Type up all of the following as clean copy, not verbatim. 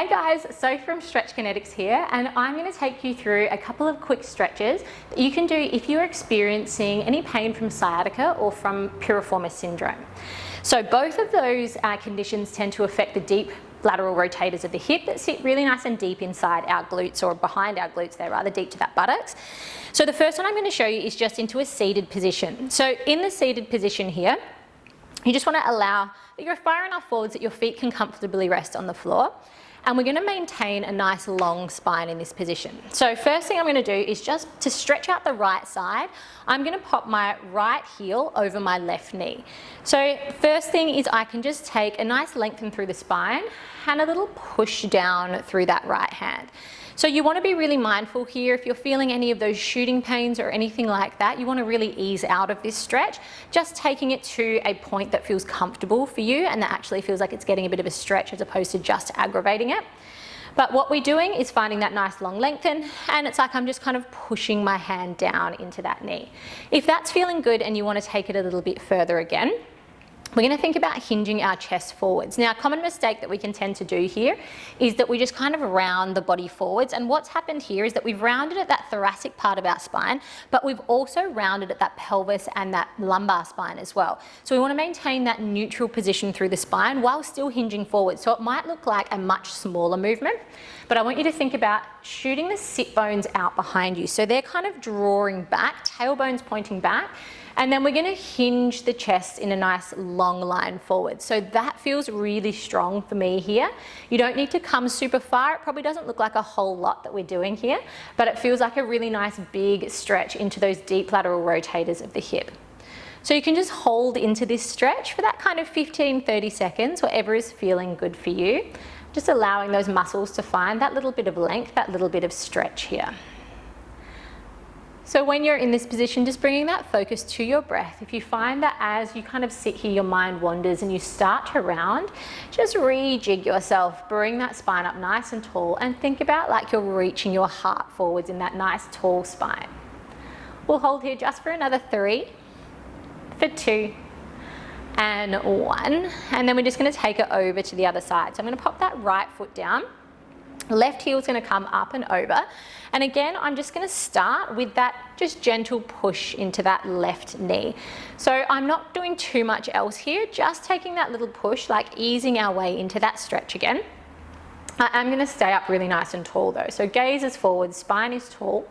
Hey guys, Sophie from Stretch Kinetics here, and I'm going to take you through a couple of quick stretches that you can do if you're experiencing any pain from sciatica or from piriformis syndrome. So both of those conditions tend to affect the deep lateral rotators of the hip that sit really nice and deep inside our glutes, or behind our glutes, they're rather deep to that buttocks. So the first one I'm going to show you is just into a seated position. So in the seated position here, you just want to allow that you're far enough forwards that your feet can comfortably rest on the floor. And we're going to maintain a nice long spine in this position. So first thing I'm going to do is just to stretch out the right side, I'm going to pop my right heel over my left knee. So first thing is I can just take a nice lengthen through the spine and a little push down through that right hand. So you want to be really mindful here. If you're feeling any of those shooting pains or anything like that, you want to really ease out of this stretch, just taking it to a point that feels comfortable for you and that actually feels like it's getting a bit of a stretch as opposed to just aggravating it. But what we're doing is finding that nice long lengthen, and it's like I'm just kind of pushing my hand down into that knee. If that's feeling good and you want to take it a little bit further again, we're going to think about hinging our chest forwards. Now, a common mistake that we can tend to do here is that we just kind of round the body forwards, and what's happened here is that we've rounded at that thoracic part of our spine, but we've also rounded at that pelvis and that lumbar spine as well. So we want to maintain that neutral position through the spine while still hinging forward. So it might look like a much smaller movement, but I want you to think about shooting the sit bones out behind you. So they're kind of drawing back, tailbones pointing back, and then we're going to hinge the chest in a nice long line forward. So that feels really strong for me here. You don't need to come super far. It probably doesn't look like a whole lot that we're doing here, but it feels like a really nice big stretch into those deep lateral rotators of the hip. So you can just hold into this stretch for that kind of 15-30 seconds, whatever is feeling good for you. Just allowing those muscles to find that little bit of length, that little bit of stretch here. So when you're in this position, just bringing that focus to your breath. If you find that as you kind of sit here, your mind wanders and you start to round, just rejig yourself, bring that spine up nice and tall, and think about like you're reaching your heart forwards in that nice tall spine. We'll hold here just for another 3, for 2, and 1. And then we're just going to take it over to the other side. So I'm going to pop that right foot down. Left heel is going to come up and over, and again I'm just going to start with that just gentle push into that left knee. So I'm not doing too much else here, just taking that little push, like easing our way into that stretch again. I'm going to stay up really nice and tall though, so gaze is forward, spine is tall,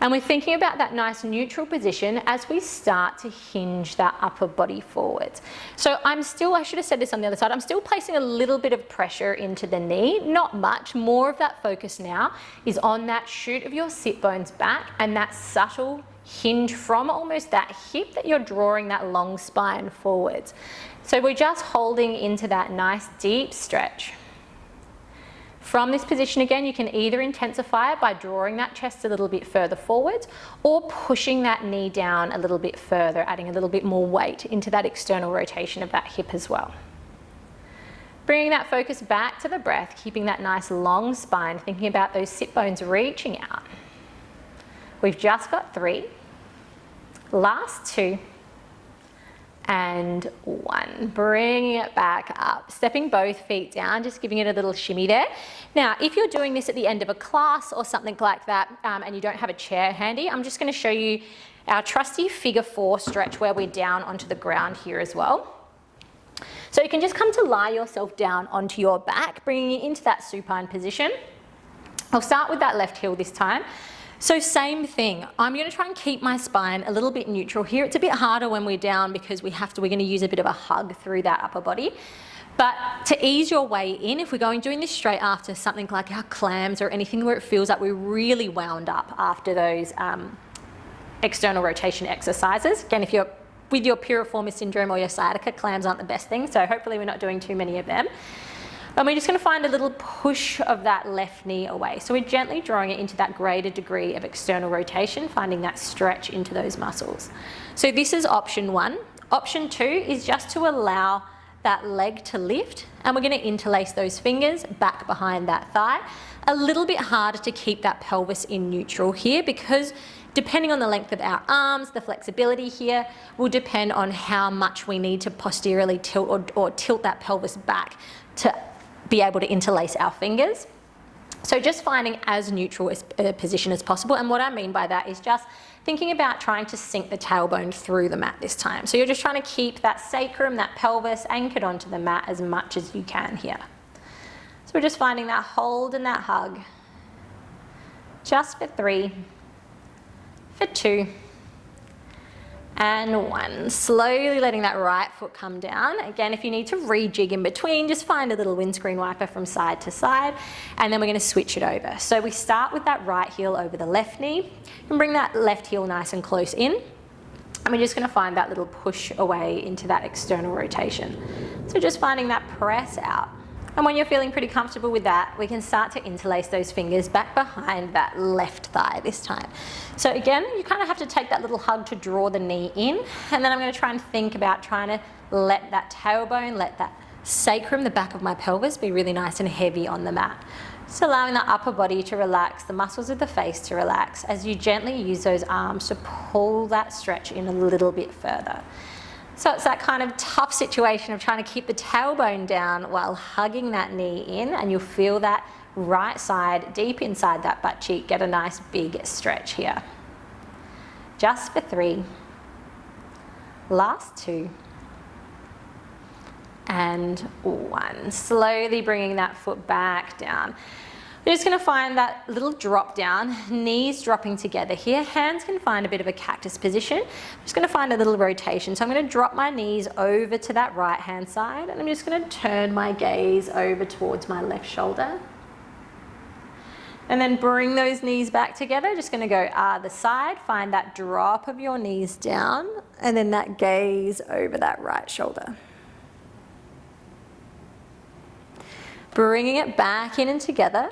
and we're thinking about that nice neutral position as we start to hinge that upper body forwards. So I should have said this on the other side, I'm still placing a little bit of pressure into the knee, not much. More of that focus now is on that shoot of your sit bones back and that subtle hinge from almost that hip that you're drawing that long spine forwards. So we're just holding into that nice deep stretch. From this position again, you can either intensify it by drawing that chest a little bit further forwards or pushing that knee down a little bit further, adding a little bit more weight into that external rotation of that hip as well. Bringing that focus back to the breath, keeping that nice long spine, thinking about those sit bones reaching out. We've just got 3, last 2, and 1. Bringing it back up, stepping both feet down, just giving it a little shimmy there. Now, if you're doing this at the end of a class or something like that, and you don't have a chair handy, I'm just going to show you our trusty figure 4 stretch where we're down onto the ground here as well. So you can just come to lie yourself down onto your back, bringing it into that supine position. I'll start with that left heel this time. So same thing, I'm going to try and keep my spine a little bit neutral here. It's a bit harder when we're down because we're going to use a bit of a hug through that upper body. But to ease your way in, if we're doing this straight after something like our clams or anything where it feels like we're really wound up after those external rotation exercises. Again, if you're with your Piriformis Syndrome or your sciatica, clams aren't the best thing, so hopefully we're not doing too many of them. And we're just going to find a little push of that left knee away. So we're gently drawing it into that greater degree of external rotation, finding that stretch into those muscles. So this is option 1. Option 2 is just to allow that leg to lift, and we're going to interlace those fingers back behind that thigh. A little bit harder to keep that pelvis in neutral here because depending on the length of our arms, the flexibility here will depend on how much we need to posteriorly tilt or tilt that pelvis back to be able to interlace our fingers. So just finding as neutral a position as possible, and what I mean by that is just thinking about trying to sink the tailbone through the mat this time. So you're just trying to keep that sacrum, that pelvis anchored onto the mat as much as you can here. So we're just finding that hold and that hug. Just for 3, for 2, and 1. Slowly letting that right foot come down. Again, if you need to rejig in between, just find a little windscreen wiper from side to side, and then we're going to switch it over. So we start with that right heel over the left knee, and bring that left heel nice and close in, and we're just going to find that little push away into that external rotation. So just finding that press out. And when you're feeling pretty comfortable with that, we can start to interlace those fingers back behind that left thigh this time. So again, you kind of have to take that little hug to draw the knee in, and then I'm going to try and think about trying to let that tailbone, let that sacrum, the back of my pelvis, be really nice and heavy on the mat. Just allowing the upper body to relax, the muscles of the face to relax, as you gently use those arms to pull that stretch in a little bit further. So it's that kind of tough situation of trying to keep the tailbone down while hugging that knee in, and you'll feel that right side deep inside that butt cheek get a nice big stretch here. Just for 3, last 2, and 1. Slowly bringing that foot back down. We're just going to find that little drop down, knees dropping together here. Hands can find a bit of a cactus position. I'm just going to find a little rotation. So I'm going to drop my knees over to that right hand side, and I'm just going to turn my gaze over towards my left shoulder. And then bring those knees back together. Just going to go either side, find that drop of your knees down, and then that gaze over that right shoulder. Bringing it back in and together.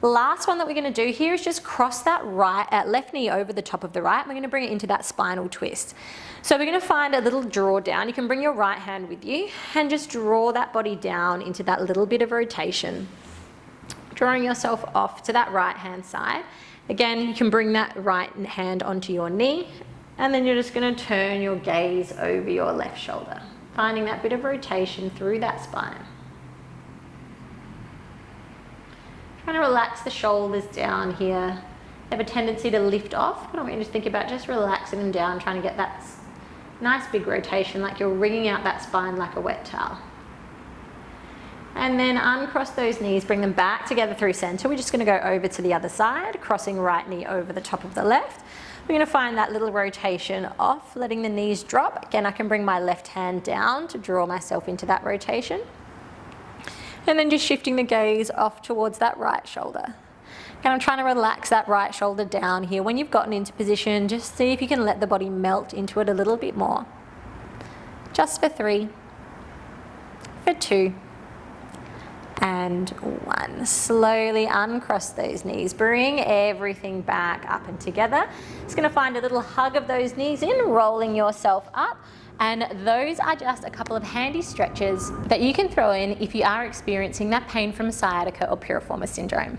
Last one that we're going to do here is just cross that left knee over the top of the right. We're going to bring it into that spinal twist. So we're going to find a little draw down. You can bring your right hand with you and just draw that body down into that little bit of rotation. Drawing yourself off to that right hand side. Again, you can bring that right hand onto your knee, and then you're just going to turn your gaze over your left shoulder, finding that bit of rotation through that spine. Trying to relax the shoulders down here. They have a tendency to lift off, but I want you to think about just relaxing them down, trying to get that nice big rotation, like you're wringing out that spine like a wet towel. And then uncross those knees, bring them back together through center. We're just going to go over to the other side, crossing right knee over the top of the left. We're going to find that little rotation off, letting the knees drop. Again, I can bring my left hand down to draw myself into that rotation. And then just shifting the gaze off towards that right shoulder. And I'm trying to relax that right shoulder down here. When you've gotten into position, just see if you can let the body melt into it a little bit more. Just for 3, for 2, and 1. Slowly uncross those knees. Bring everything back up and together. Just going to find a little hug of those knees in, rolling yourself up. And those are just a couple of handy stretches that you can throw in if you are experiencing that pain from sciatica or piriformis syndrome.